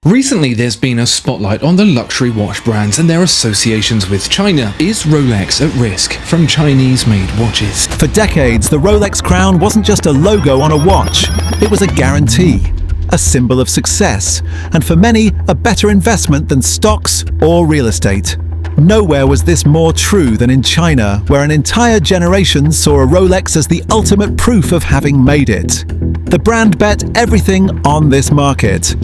Recently, there's been a spotlight on the luxury watch brands and their associations with China. Is Rolex at risk from Chinese-made watches? For decades, the Rolex crown wasn't just a logo on a watch. It was a guarantee, a symbol of success, and for many, a better investment than stocks or real estate. Nowhere was this more true than in China, where an entire generation saw a Rolex as the ultimate proof of having made it. The brand bet everything on this market.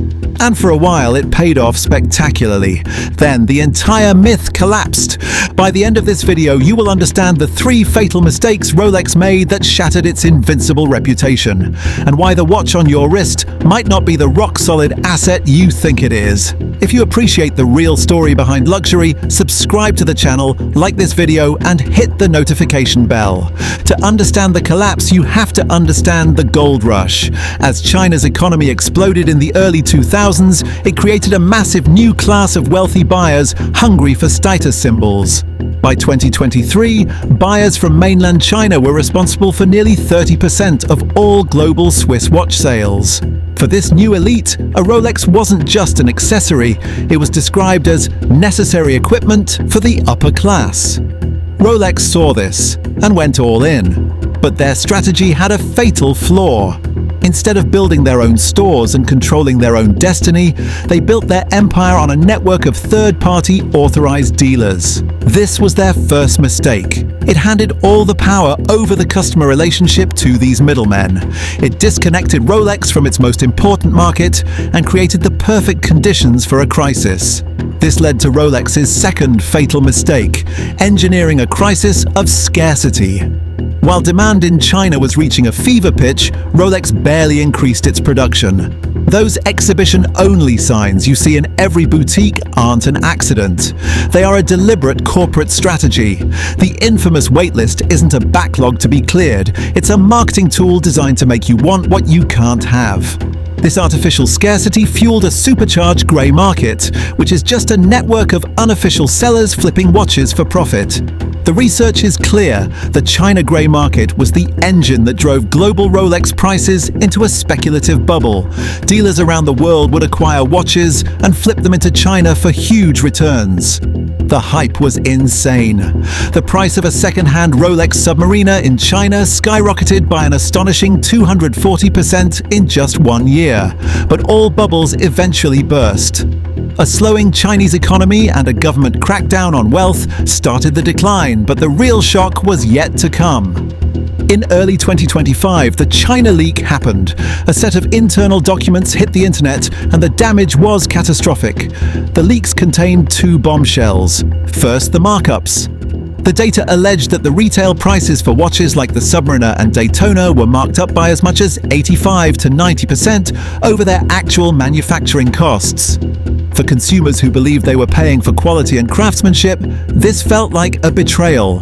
And for a while, it paid off spectacularly. Then the entire myth collapsed. By the end of this video, you will understand the 3 fatal mistakes Rolex made that shattered its invincible reputation, and why the watch on your wrist might not be the rock-solid asset you think it is. If you appreciate the real story behind luxury, subscribe to the channel, like this video, and hit the notification bell. To understand the collapse, you have to understand the gold rush. As China's economy exploded in the early 2000s, it created a massive new class of wealthy buyers hungry for status symbols. By 2023, buyers from mainland China were responsible for nearly 30% of all global Swiss watch sales. For this new elite, a Rolex wasn't just an accessory, it was described as necessary equipment for the upper class. Rolex saw this and went all in. But their strategy had a fatal flaw. Instead of building their own stores and controlling their own destiny, they built their empire on a network of third-party authorized dealers. This was their first mistake. It handed all the power over the customer relationship to these middlemen. It disconnected Rolex from its most important market and created the perfect conditions for a crisis. This led to Rolex's second fatal mistake, engineering a crisis of scarcity. While demand in China was reaching a fever pitch, Rolex barely increased its production. Those exhibition-only signs you see in every boutique aren't an accident. They are a deliberate corporate strategy. The infamous waitlist isn't a backlog to be cleared. It's a marketing tool designed to make you want what you can't have. This artificial scarcity fueled a supercharged grey market, which is just a network of unofficial sellers flipping watches for profit. The research is clear. The China grey market was the engine that drove global Rolex prices into a speculative bubble. Dealers around the world would acquire watches and flip them into China for huge returns. The hype was insane. The price of a second-hand Rolex Submariner in China skyrocketed by an astonishing 240% in just 1 year. But all bubbles eventually burst. A slowing Chinese economy and a government crackdown on wealth started the decline, but the real shock was yet to come. In early 2025, the China leak happened. A set of internal documents hit the internet, and the damage was catastrophic. The leaks contained 2 bombshells. First, the markups. The data alleged that the retail prices for watches like the Submariner and Daytona were marked up by as much as 85 to 90% over their actual manufacturing costs. For consumers who believed they were paying for quality and craftsmanship, this felt like a betrayal.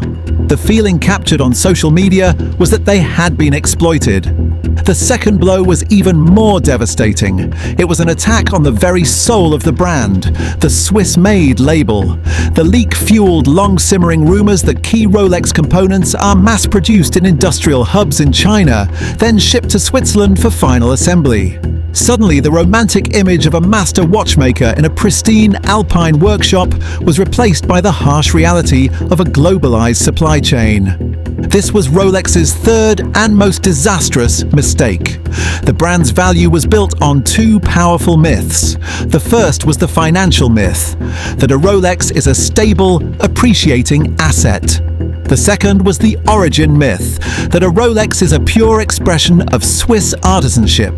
The feeling captured on social media was that they had been exploited. The second blow was even more devastating. It was an attack on the very soul of the brand, the Swiss-made label. The leak fueled long-simmering rumors that key Rolex components are mass-produced in industrial hubs in China, then shipped to Switzerland for final assembly. Suddenly, the romantic image of a master watchmaker in a pristine alpine workshop was replaced by the harsh reality of a globalized supply chain. This was Rolex's third and most disastrous mistake. The brand's value was built on 2 powerful myths. The first was the financial myth, that a Rolex is a stable, appreciating asset. The second was the origin myth, that a Rolex is a pure expression of Swiss artisanship.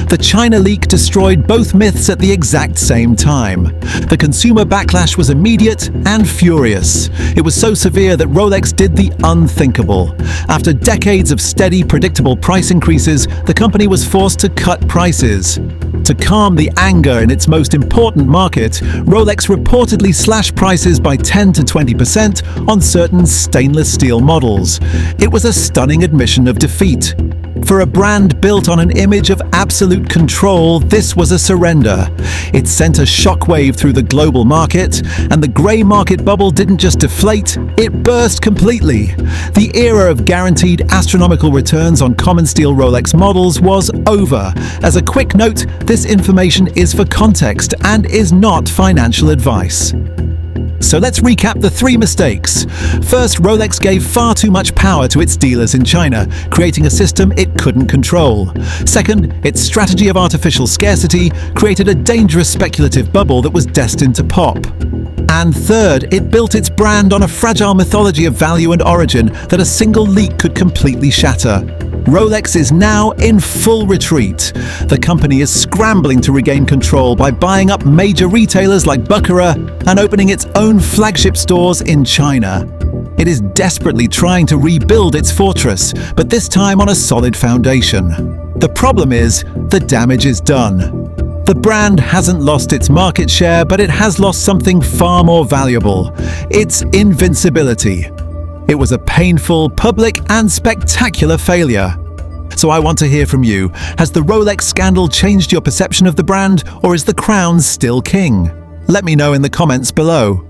The China leak destroyed both myths at the exact same time. The consumer backlash was immediate and furious. It was so severe that Rolex did the unthinkable. After decades of steady, predictable price increases, the company was forced to cut prices. To calm the anger in its most important market, Rolex reportedly slashed prices by 10 to 20% on certain stainless steel models. It was a stunning admission of defeat. For a brand built on an image of absolute control, this was a surrender. It sent a shockwave through the global market, and the grey market bubble didn't just deflate, it burst completely. The era of guaranteed astronomical returns on common steel Rolex models was over. As a quick note, this information is for context and is not financial advice. So let's recap the 3 mistakes. First, Rolex gave far too much power to its dealers in China, creating a system it couldn't control. Second, its strategy of artificial scarcity created a dangerous speculative bubble that was destined to pop. And third, it built its brand on a fragile mythology of value and origin that a single leak could completely shatter. Rolex is now in full retreat. The company is scrambling to regain control by buying up major retailers like Baccarat and opening its own flagship stores in China. It is desperately trying to rebuild its fortress, but this time on a solid foundation. The problem is, the damage is done. The brand hasn't lost its market share, but it has lost something far more valuable: its invincibility. It was a painful, public, and spectacular failure. So I want to hear from you. Has the Rolex scandal changed your perception of the brand, or is the crown still king? Let me know in the comments below.